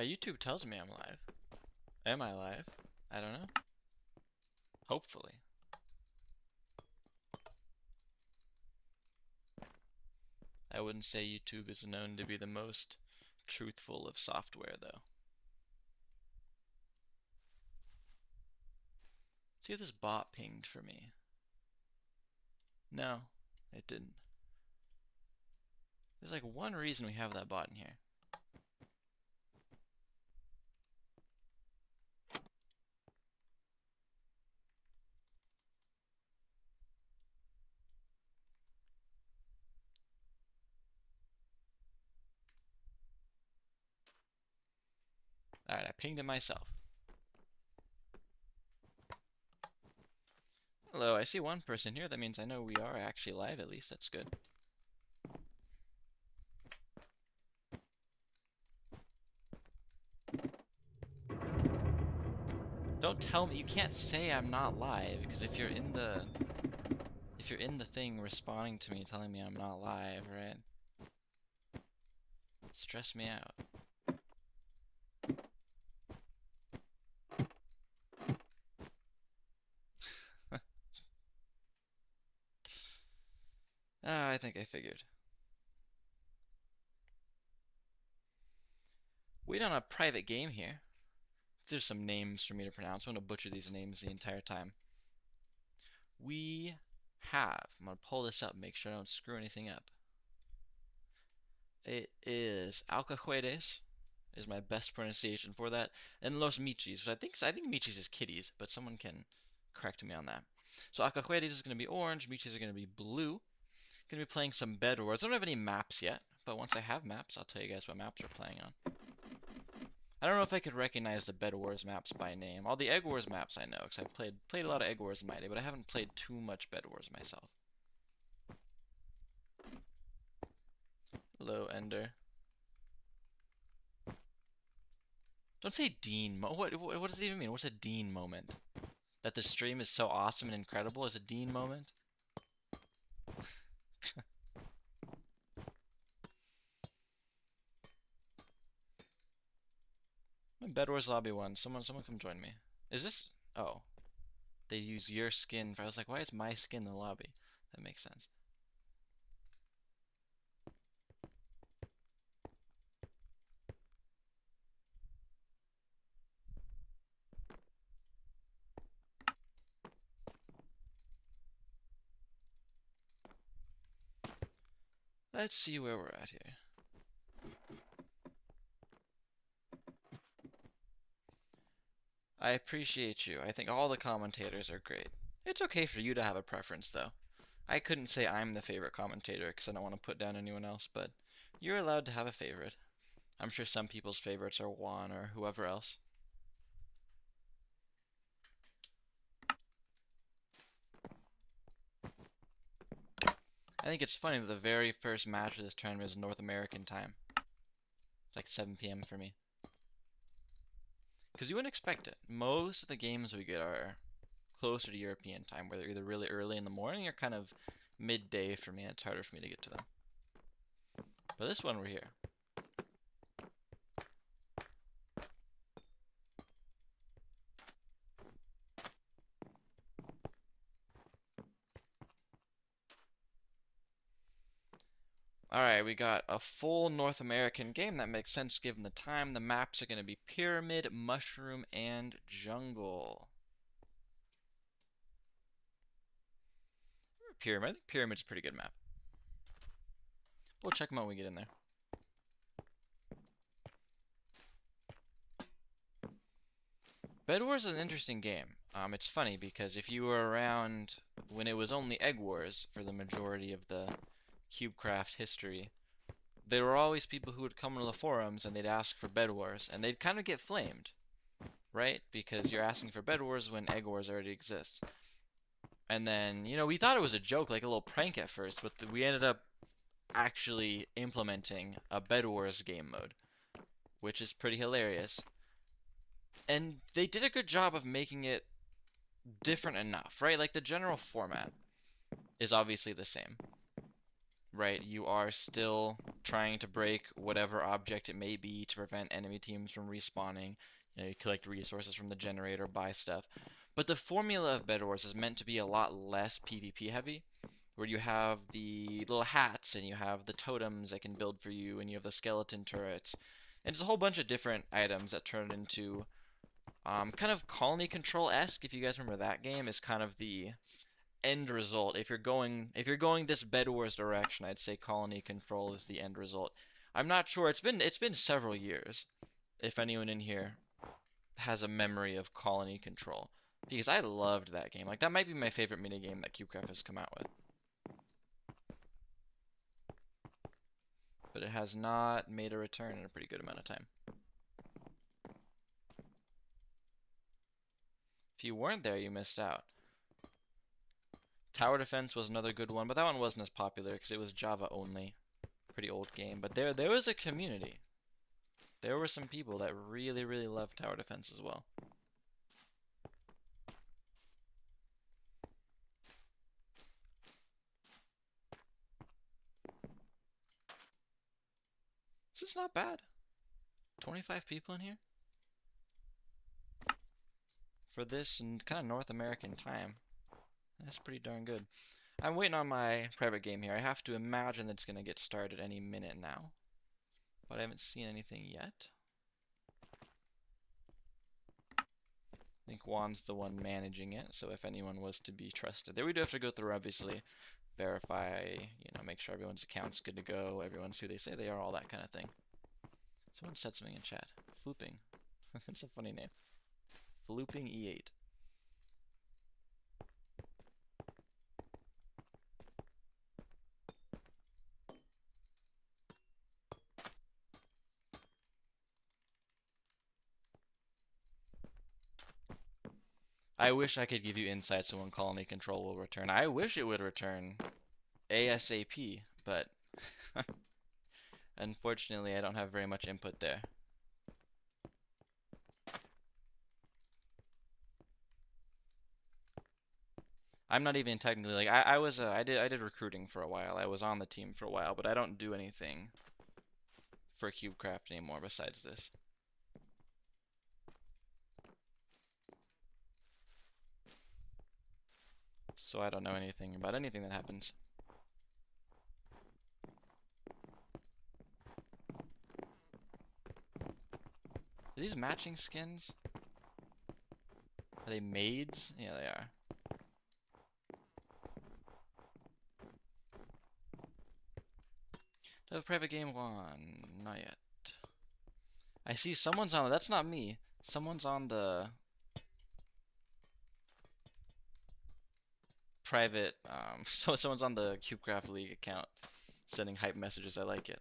YouTube tells me I'm live. Am I live? I don't know. Hopefully. I wouldn't say YouTube is known to be the most truthful of software, though. See if this bot pinged for me. No, it didn't. There's like one reason we have that bot in here. Alright, I pinged it myself. Hello, I see one person here. That means I know we are actually live at least. That's good. Don't tell me, you can't say I'm not live, because if you're in the thing responding to me telling me I'm not live, right? Stress me out. I think I figured. We don't have a private game here. There's some names for me to pronounce. I'm going to butcher these names the entire time. We have, I'm going to pull this up and make sure I don't screw anything up. It is Alcahuetes is my best pronunciation for that. And Los Michis, which I think Michis is kitties, but someone can correct me on that. So Alcahuetes is going to be orange, Michis are going to be blue. Going to be playing some Bedwars. I don't have any maps yet, but once I have maps, I'll tell you guys what maps we're playing on. I don't know if I could recognize the Bed Wars maps by name. All the Egg Wars maps I know, because I've played a lot of Egg Wars in my day, but I haven't played too much Bed Wars myself. Hello, Ender. Don't say Dean. What does it even mean? What's a Dean moment? That the stream is so awesome and incredible is a Dean moment? I'm in Bed Wars Lobby 1. Someone come join me. Is this... Oh. They use your skin. I was like, why is my skin in the lobby? That makes sense. Let's see where we're at here. I appreciate you. I think all the commentators are great. It's okay for you to have a preference, though. I couldn't say I'm the favorite commentator because I don't want to put down anyone else, but you're allowed to have a favorite. I'm sure some people's favorites are Juan or whoever else. I think it's funny that the very first match of this tournament is North American time. It's like 7 p.m. for me. Because you wouldn't expect it. Most of the games we get are closer to European time, where they're either really early in the morning or kind of midday for me. It's harder for me to get to them. But this one we're here. Alright, we got a full North American game. That makes sense given the time. The maps are going to be Pyramid, Mushroom, and Jungle. Pyramid. I think Pyramid's a pretty good map. We'll check them out when we get in there. Bedwars is an interesting game. It's funny because if you were around when it was only Egg Wars for the majority of the CubeCraft history, there were always people who would come into the forums and they'd ask for Bed Wars, and they'd kind of get flamed, right? Because you're asking for Bed Wars when Egg Wars already exists. And then, you know, we thought it was a joke, like a little prank at first, but we ended up actually implementing a Bed Wars game mode, which is pretty hilarious. And they did a good job of making it different enough, right? Like the general format is obviously the same. right? You are still trying to break whatever object it may be to prevent enemy teams from respawning. You know, you collect resources from the generator, buy stuff. But the formula of Bedwars is meant to be a lot less PvP heavy, where you have the little hats and you have the totems that can build for you, and you have the skeleton turrets. And it's a whole bunch of different items that turn into kind of colony control-esque. If you guys remember that game, is kind of the end result. If you're going this Bed Wars direction, I'd say colony control is the end result. I'm not sure. It's been several years. If anyone in here has a memory of colony control, because I loved that game. Like that might be my favorite minigame that CubeCraft has come out with. But it has not made a return in a pretty good amount of time. If you weren't there, you missed out. Tower Defense was another good one, but that one wasn't as popular because it was Java only. Pretty old game, but there was a community. There were some people that really, really loved Tower Defense as well. This is not bad. 25 people in here? For this kind of North American time. That's pretty darn good. I'm waiting on my private game here. I have to imagine that it's going to get started any minute now. But I haven't seen anything yet. I think Juan's the one managing it, so if anyone was to be trusted. There we do have to go through, obviously. Verify, make sure everyone's account's good to go, everyone's who they say they are, all that kind of thing. Someone said something in chat. Flooping. That's a funny name. Flooping E8. I wish I could give you insights on when colony control will return. I wish it would return ASAP, but unfortunately I don't have very much input there. I'm not even technically like I did recruiting for a while. I was on the team for a while, but I don't do anything for CubeCraft anymore besides this. So I don't know anything about anything that happens. Are these matching skins? Are they maids? Yeah, they are. Do I have a private game one? Not yet. I see someone's on. That's not me. Someone's on the private. So someone's on the CubeCraft League account, sending hype messages. I like it.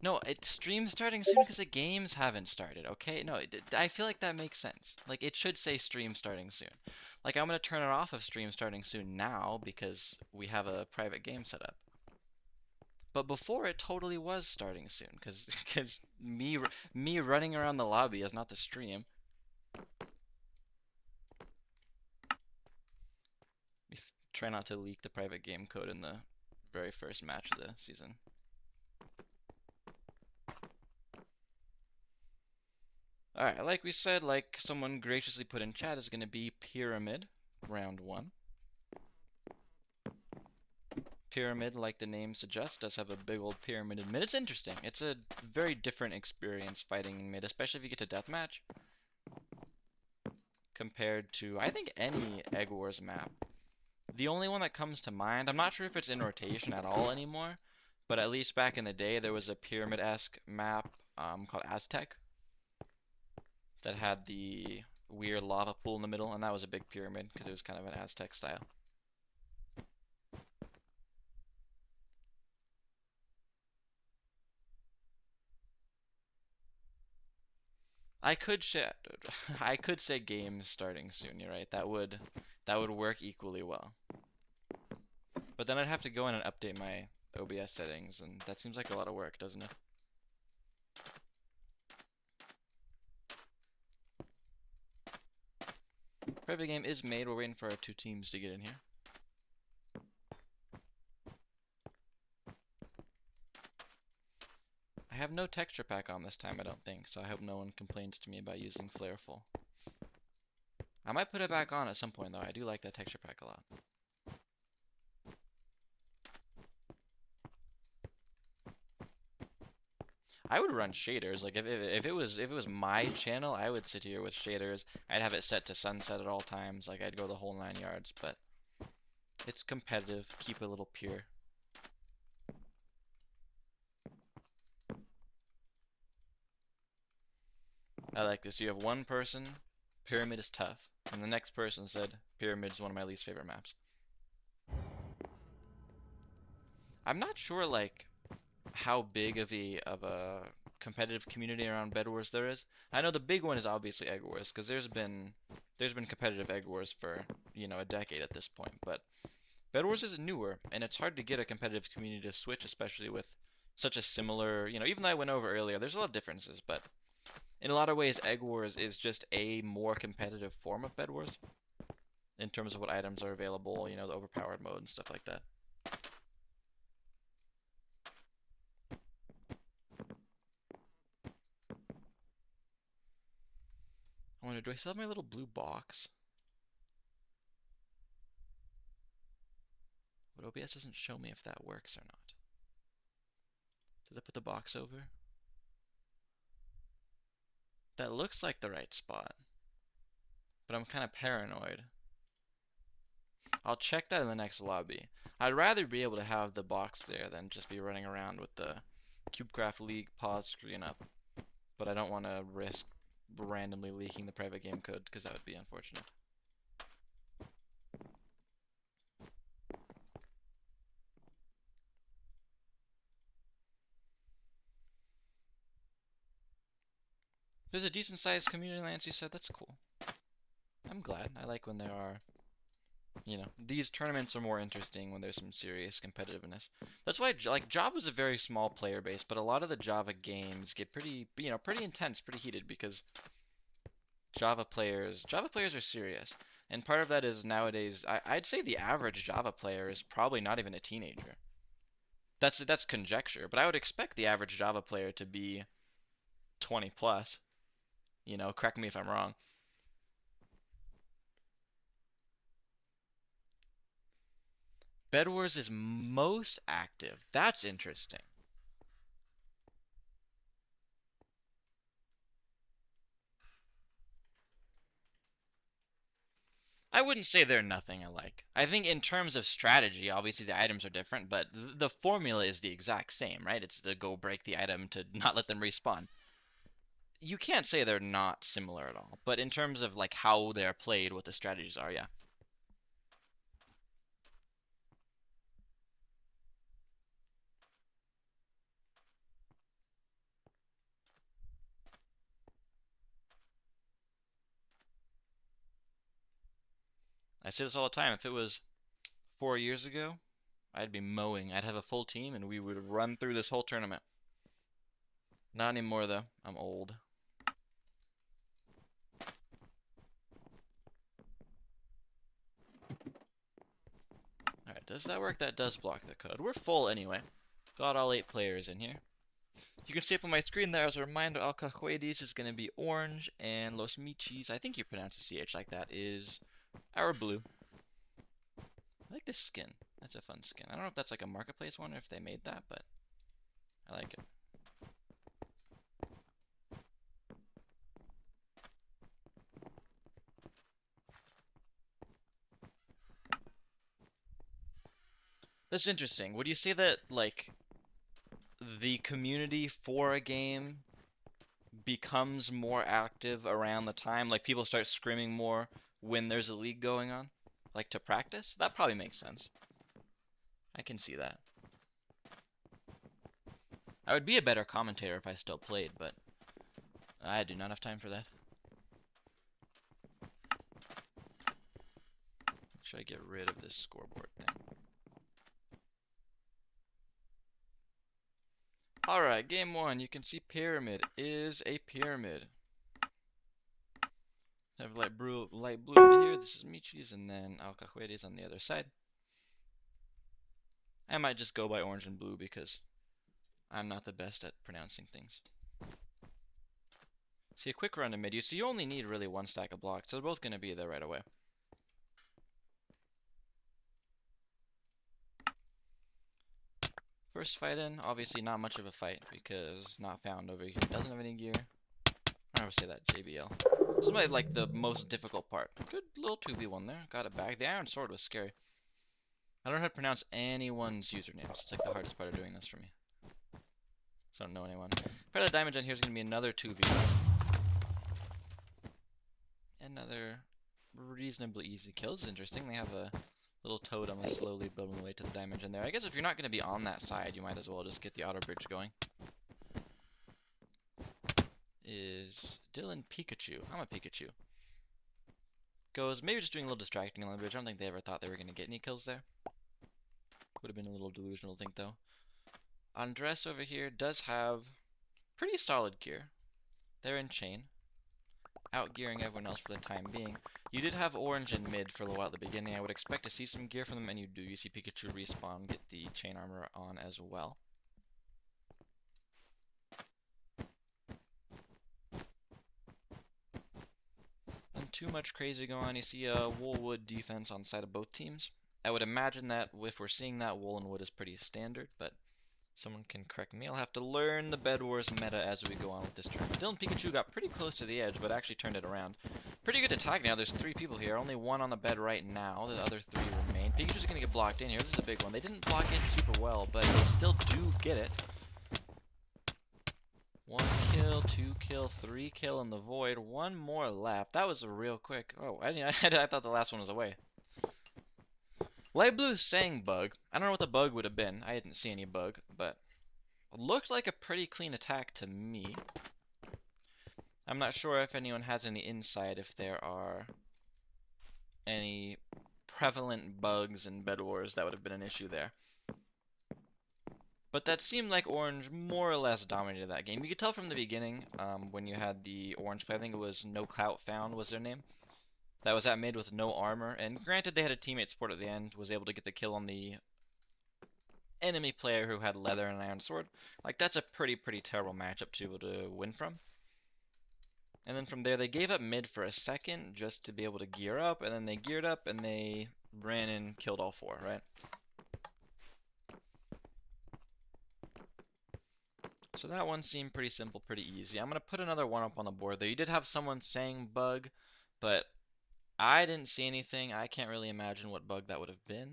No, it's stream starting soon because the games haven't started. Okay, no, I feel like that makes sense. Like it should say stream starting soon. Like I'm gonna turn it off of stream starting soon now because we have a private game set up. But before it totally was starting soon because me running around the lobby is not the stream. Try not to leak the private game code in the very first match of the season. Alright, like we said, like someone graciously put in chat, is going to be Pyramid, round 1. Pyramid, like the name suggests, does have a big old pyramid in mid. It's interesting. It's a very different experience fighting in mid, especially if you get to deathmatch. Compared to, I think, any Egg Wars map. The only one that comes to mind, I'm not sure if it's in rotation at all anymore, but at least back in the day, there was a pyramid-esque map called Aztec that had the weird lava pool in the middle, and that was a big pyramid because it was kind of an Aztec style. I could I could say games starting soon. You're right. That would work equally well. But then I'd have to go in and update my OBS settings, and that seems like a lot of work, doesn't it? Private game is made. We're waiting for our 2 teams to get in here. have no texture pack on this time, I don't think, so I hope no one complains to me about using Flareful. I might put it back on at some point, though. I do like that texture pack a lot. I would run shaders. Like if it was my channel, I would sit here with shaders. I'd have it set to sunset at all times. Like I'd go the whole 9 yards. But it's competitive. Keep it a little pure. I like this. You have one person, pyramid is tough, and the next person said pyramid is one of my least favorite maps. I'm not sure like how big of a competitive community around Bed Wars there is. I know the big one is obviously Egg Wars because there's been competitive Egg Wars for a decade at this point. But Bed Wars is newer and it's hard to get a competitive community to switch, especially with such a similar. Even though I went over earlier, there's a lot of differences, but in a lot of ways, Egg Wars is just a more competitive form of Bed Wars in terms of what items are available, the overpowered mode and stuff like that. I wonder, do I still have my little blue box? But OBS doesn't show me if that works or not. Does it put the box over? That looks like the right spot, but I'm kind of paranoid. I'll check that in the next lobby. I'd rather be able to have the box there than just be running around with the CubeCraft League pause screen up. But I don't want to risk randomly leaking the private game code because that would be unfortunate. There's a decent sized community, Lance, you said. That's cool. I'm glad. I like when there are, these tournaments are more interesting when there's some serious competitiveness. That's why, like, Java's a very small player base, but a lot of the Java games get pretty, pretty intense, pretty heated because Java players are serious. And part of that is nowadays, I'd say the average Java player is probably not even a teenager. That's conjecture, but I would expect the average Java player to be 20 plus. Correct me if I'm wrong. Bedwars is most active. That's interesting. I wouldn't say they're nothing alike. I think in terms of strategy, obviously the items are different, but the formula is the exact same, right? It's to go break the item to not let them respawn. You can't say they're not similar at all, but in terms of like how they're played, what the strategies are, yeah. I say this all the time. If it was 4 years ago, I'd be mowing. I'd have a full team and we would run through this whole tournament. Not anymore though. I'm old. Alright, does that work? That does block the code. We're full anyway. Got all 8 players in here. You can see up on my screen there as a reminder, Alcahuetes is going to be orange, and Los Michis, I think you pronounce the CH like that, is our blue. I like this skin. That's a fun skin. I don't know if that's like a marketplace one or if they made that, but I like it. That's interesting. Would you say that, like, the community for a game becomes more active around the time, like people start screaming more when there's a league going on? Like to practice? That probably makes sense. I can see that. I would be a better commentator if I still played, but I do not have time for that. Make sure I get rid of this scoreboard thing. Alright, game 1. You can see pyramid is a pyramid. I have light blue over here. This is Michis, and then Alcahuetes on the other side. I might just go by orange and blue because I'm not the best at pronouncing things. See, a quick run to mid. You only need really one stack of blocks, so they're both going to be there right away. First fight in, obviously not much of a fight because not found over here. Doesn't have any gear. I would say that JBL. This is like the most difficult part. Good little 2v1 there. Got it back. The Iron Sword was scary. I don't know how to pronounce anyone's usernames. It's like the hardest part of doing this for me. So I don't know anyone. Part of the diamond gen here is going to be another 2v1. Another reasonably easy kill. This is interesting. They have a little totem slowly building the way to the diamond gen there. I guess if you're not going to be on that side, you might as well just get the auto bridge going. Is Dylan Pikachu? I'm a Pikachu. Goes maybe just doing a little distracting on the bridge. I don't think they ever thought they were going to get any kills there. Would have been a little delusional think though. Andres over here does have pretty solid gear. They're in chain. Outgearing everyone else for the time being. You did have orange in mid for a little while at the beginning. I would expect to see some gear from them, and you do. You see Pikachu respawn, get the chain armor on as well. And too much crazy going on. You see a wool-wood defense on the side of both teams. I would imagine that if we're seeing that, wool and wood is pretty standard, but someone can correct me. I'll have to learn the Bedwars meta as we go on with this turn. Dylan Pikachu got pretty close to the edge, but actually turned it around. Pretty good attack now. There's 3 people here. Only 1 on the bed right now. The other 3 remain. Pikachu's going to get blocked in here. This is a big one. They didn't block it super well, but they still do get it. 1 kill, 2 kill, 3 kill in the void. 1 more left. That was a real quick. Oh, I thought the last one was away. Light Blue saying bug. I don't know what the bug would have been. I didn't see any bug, but it looked like a pretty clean attack to me. I'm not sure if anyone has any insight if there are any prevalent bugs in Bedwars that would have been an issue there. But that seemed like Orange more or less dominated that game. You could tell from the beginning when you had the Orange play, I think it was No Clout Found was their name. That was at mid with no armor, and granted they had a teammate support at the end, was able to get the kill on the enemy player who had leather and an iron sword. Like, that's a pretty terrible matchup to be able to win from. And then from there, they gave up mid for a second just to be able to gear up, and then they geared up and they ran and killed all 4, right? So that one seemed pretty simple, pretty easy. I'm going to put another one up on the board there. You did have someone saying bug, but I didn't see anything. I can't really imagine what bug that would have been.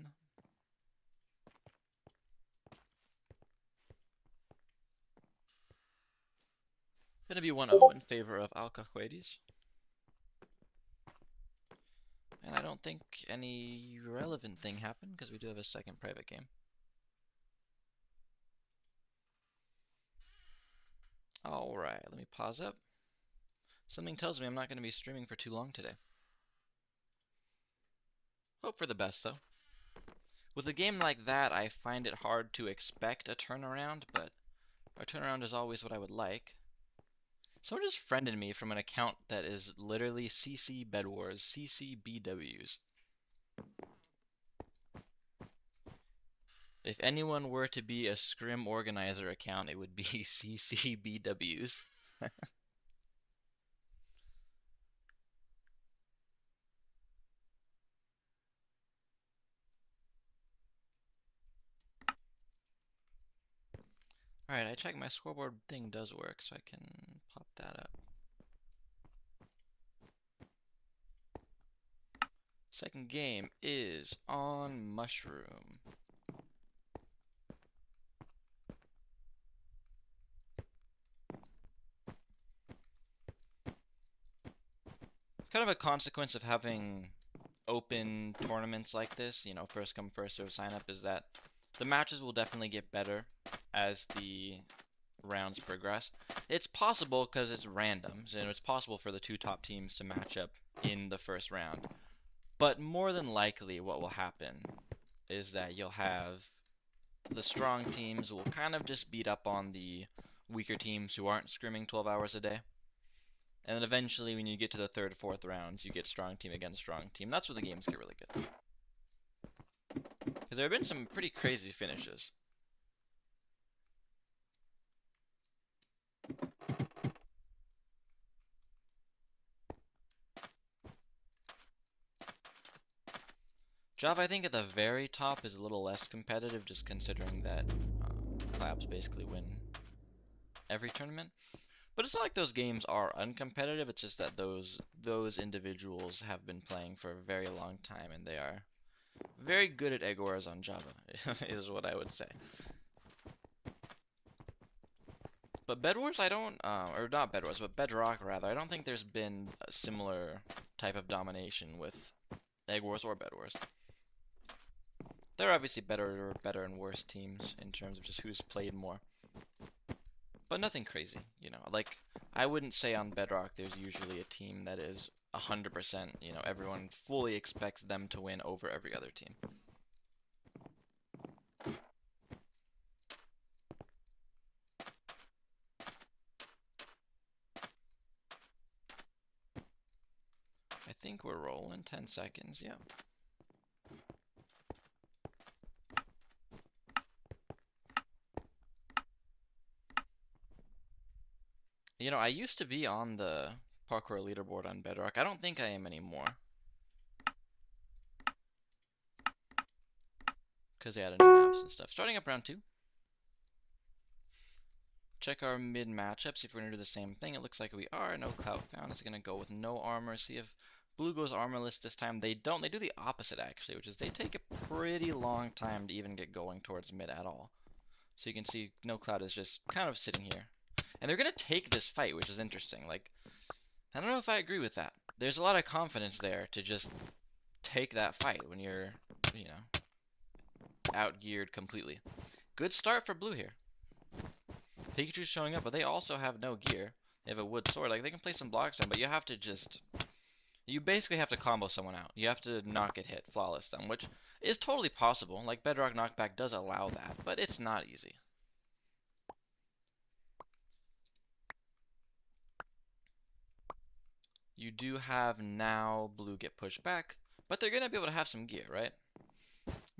Gonna be 1-0 in favor of Alcahuetes. And I don't think any relevant thing happened because we do have a second private game. Alright, let me pause up. Something tells me I'm not going to be streaming for too long today. Hope for the best, though. With a game like that, I find it hard to expect a turnaround, but a turnaround is always what I would like. Someone just friended me from an account that is literally CC Bedwars, CCBWs. If anyone were to be a scrim organizer account, it would be CCBWs. Alright, I checked my scoreboard thing does work, so I can pop that up. Second game is on Mushroom. Kind of a consequence of having open tournaments like this, you know, first come first serve sign up, is that the matches will definitely get better as the rounds progress. It's possible because it's random, so it's possible for the 2 top teams to match up in the first round. But more than likely what will happen is that you'll have the strong teams will kind of just beat up on the weaker teams who aren't scrimming 12 hours a day. And then eventually when you get to the 3rd, 4th rounds, you get strong team against strong team. That's where the games get really good. Because there have been some pretty crazy finishes. Java, I think at the very top is a little less competitive, just considering that Clabs basically win every tournament. But it's not like those games are uncompetitive. It's just that those individuals have been playing for a very long time, and they are very good at egg wars on Java, is what I would say. But Bedwars, I don't, or not Bedwars, but Bedrock rather. I don't think there's been a similar type of domination with egg wars or Bedwars. There are obviously better and worse teams in terms of just who's played more. But nothing crazy, you know. Like, I wouldn't say on Bedrock there's usually a team that is 100%, you know, everyone fully expects them to win over every other team. I think we're rolling 10 seconds, yeah. You know, I used to be on the parkour leaderboard on Bedrock. I don't think I am anymore. Because they added new maps and stuff. Starting up round 2. Check our mid matchup, see if we're going to do the same thing. It looks like we are. No clout found. It's going to go with no armor. See if blue goes armorless this time. They don't. They do the opposite, actually, which is they take a pretty long time to even get going towards mid at all. So you can see no cloud is just kind of sitting here. And they're going to take this fight, which is interesting. Like, I don't know if I agree with that. There's a lot of confidence there to just take that fight when you're, you know, out-geared completely. Good start for blue here. Pikachu's showing up, but they also have no gear. They have a wood sword. Like, they can play some blocks down, but you have to just... You basically have to combo someone out. You have to not get hit, flawless them, which is totally possible. Like, Bedrock Knockback does allow that, but it's not easy. You do have now blue get pushed back, but they're going to be able to have some gear, right?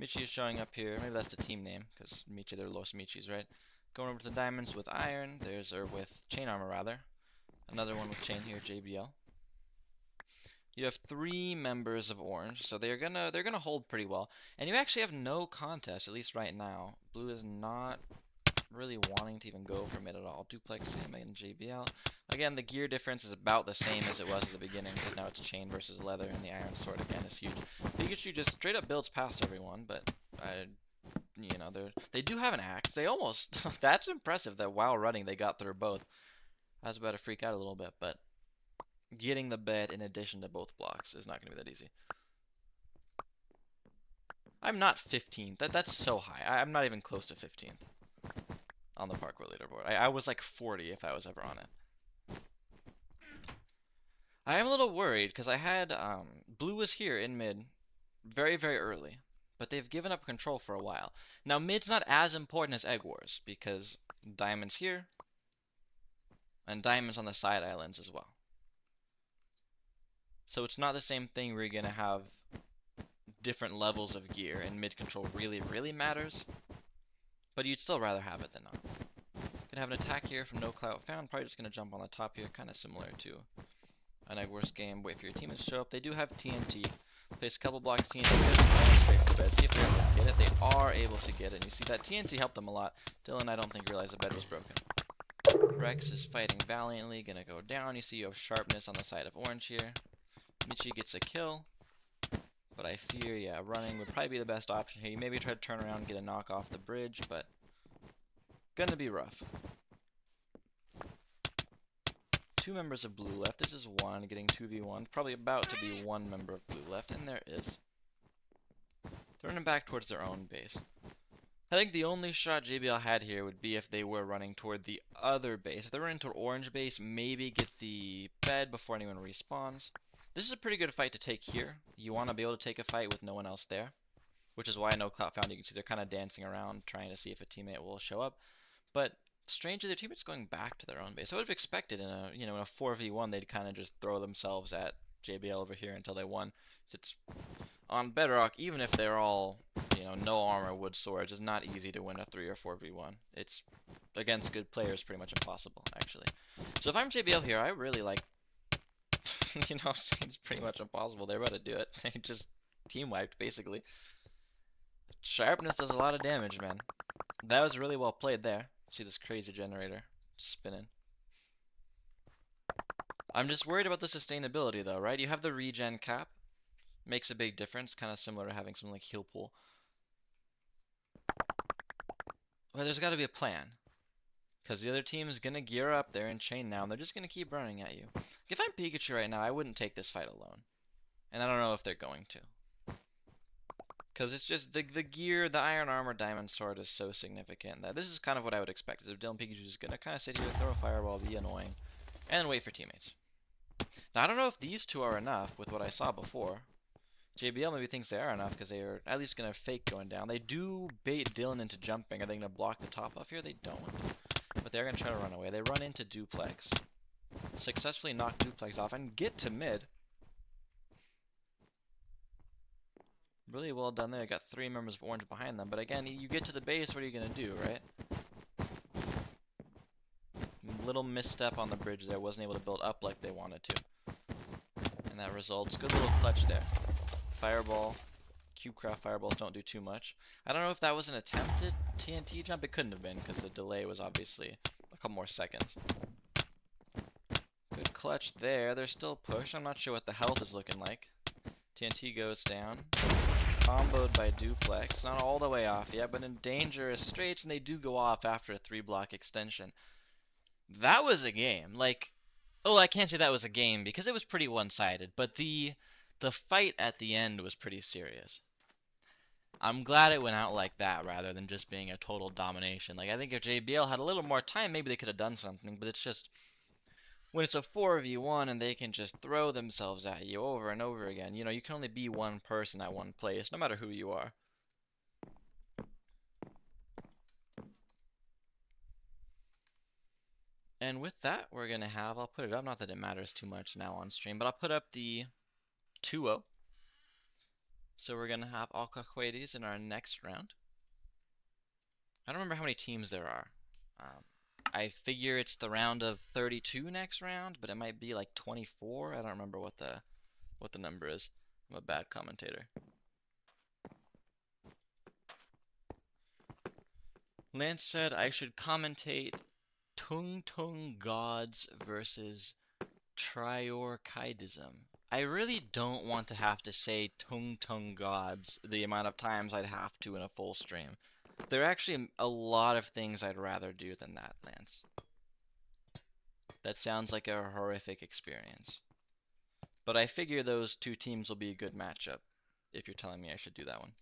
Michi is showing up here. Maybe that's the team name, because Michi, they're Los Michis, right? Going over to the diamonds with iron. Or with chain armor, rather. Another one with chain here, JBL. You have 3 members of orange, so they're gonna hold pretty well. And you actually have no contest, at least right now. Blue is not really wanting to even go for mid at all. Duplex, Sam, and JBL. Again, the gear difference is about the same as it was at the beginning, because now it's chain versus leather, and the iron sword again is huge. Pikachu just straight up builds past everyone, but you know, they do have an axe. They almost that's impressive that while running they got through both. I was about to freak out a little bit, but getting the bed in addition to both blocks is not going to be that easy. I'm not 15th. That's so high. I'm not even close to 15th on the parkour leaderboard. I was like 40 if I was ever on it. I am a little worried because I had blue was here in mid very, very early, but they've given up control for a while. Now mid's not as important as Egg Wars because diamonds here and diamonds on the side islands as well. So it's not the same thing where you're going to have different levels of gear and mid control really, really matters. But you'd still rather have it than not. Gonna have an attack here from no clout found. Probably just gonna jump on the top here, kind of similar to an Egg Wars game. Wait for your teammates to show up. They do have TNT. Place a couple blocks TNT. Straight for the bed. See if they're able to get it. They are able to get it. And you see that TNT helped them a lot. Dylan, I don't think realized the bed was broken. Rex is fighting valiantly. Gonna go down. You see you have sharpness on the side of orange here. Michi gets a kill. But I fear, yeah, running would probably be the best option here. You maybe try to turn around and get a knock off the bridge, but gonna be rough. 2 members of blue left. This is 1 getting 2v1. Probably about to be 1 member of blue left, and there is. They're running back towards their own base. I think the only shot JBL had here would be if they were running toward the other base. If they're running toward orange base, maybe get the bed before anyone respawns. This is a pretty good fight to take here. You want to be able to take a fight with no one else there, which is why I know Clout found. You can see they're kind of dancing around trying to see if a teammate will show up. But strangely, their teammate's going back to their own base. I would have expected in a in a 4v1 they'd kind of just throw themselves at JBL over here until they won. It's on Bedrock, even if they're all no armor wood swords, it's not easy to win a 3 or 4v1. It's against good players pretty much impossible actually. So if I'm JBL here, I really like. It's pretty much impossible. They're about to do it. They just team wiped, basically. Sharpness does a lot of damage, man. That was really well played there. See this crazy generator spinning. I'm just worried about the sustainability, though, right? You have the regen cap. Makes a big difference, kind of similar to having something like heal pool. But there's got to be a plan. Because the other team is going to gear up. They're in chain now, and they're just going to keep running at you. If I'm Pikachu right now, I wouldn't take this fight alone. And I don't know if they're going to. Because it's just the gear, the iron armor, diamond sword is so significant that this is kind of what I would expect. Is if Dylan Pikachu is going to kind of sit here, throw a fireball, be annoying, and wait for teammates. Now, I don't know if these two are enough with what I saw before. JBL maybe thinks they are enough because they are at least going to fake going down. They do bait Dylan into jumping. Are they going to block the top off here? They don't. But they're going to try to run away. They run into Duplex. Successfully knock Duplex off and get to mid. Really well done there. Got 3 members of orange behind them. But again, you get to the base, what are you going to do, right? Little misstep on the bridge there. Wasn't able to build up like they wanted to. And that results. Good little clutch there. Fireball. CubeCraft fireballs don't do too much. I don't know if that was an attempted TNT jump. It couldn't have been because the delay was obviously a couple more seconds. Good clutch there. They're still push. I'm not sure what the health is looking like. TNT goes down. Comboed by Duplex. Not all the way off yet, but in dangerous straits, and they do go off after a 3-block extension. That was a game. Like, oh, I can't say that was a game because it was pretty one-sided, but the fight at the end was pretty serious. I'm glad it went out like that rather than just being a total domination. Like, I think if JBL had a little more time, maybe they could have done something, but it's just when it's a 4v1 and they can just throw themselves at you over and over again. You know, you can only be one person at one place, no matter who you are. And with that, we're going to have, I'll put it up, not that it matters too much now on stream, but I'll put up the 2-0. So we're going to have Alcahuetes in our next round. I don't remember how many teams there are. I figure it's the round of 32 next round, but it might be like 24. I don't remember what the number is. I'm a bad commentator. Lance said I should commentate Tung Tung Gods versus Triorchidism. I really don't want to have to say Tung Tung Gods the amount of times I'd have to in a full stream. There are actually a lot of things I'd rather do than that, Lance. That sounds like a horrific experience. But I figure those two teams will be a good matchup, if you're telling me I should do that one.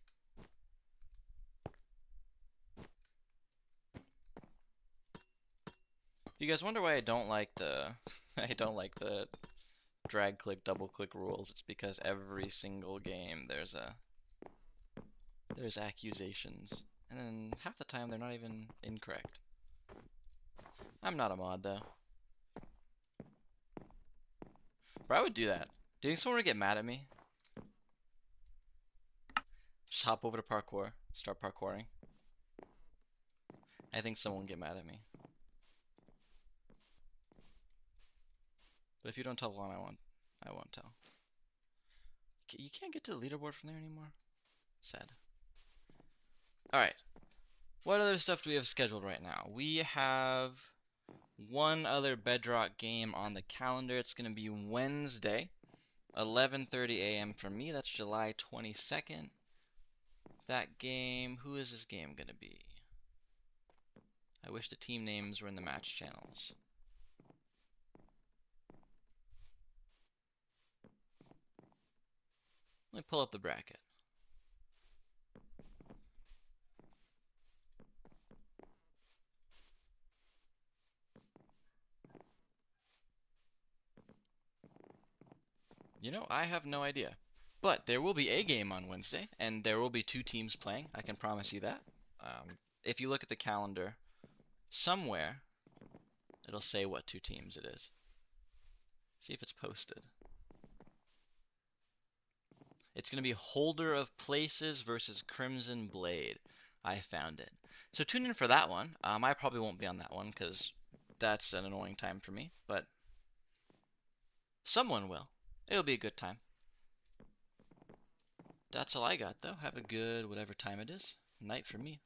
If you guys wonder why I don't like the drag click double click rules, it's because every single game there's accusations, and then half the time they're not even incorrect. I'm not a mod though. But I would do that. Do you think someone would get mad at me? Just hop over to parkour, start parkouring. I think someone would get mad at me. But if you don't tell one, I won't tell. You can't get to the leaderboard from there anymore? Sad. Alright. What other stuff do we have scheduled right now? We have one other Bedrock game on the calendar. It's going to be Wednesday, 11:30 a.m. for me. That's July 22nd. That game, who is this game going to be? I wish the team names were in the match channels. Let me pull up the bracket. You know, I have no idea. But there will be a game on Wednesday, and there will be 2 teams playing. I can promise you that. If you look at the calendar, somewhere it'll say what 2 teams it is. See if it's posted. It's going to be Holder of Places versus Crimson Blade. I found it. So tune in for that one. I probably won't be on that one because that's an annoying time for me, but someone will. It'll be a good time. That's all I got though. Have a good whatever time it is. Night for me.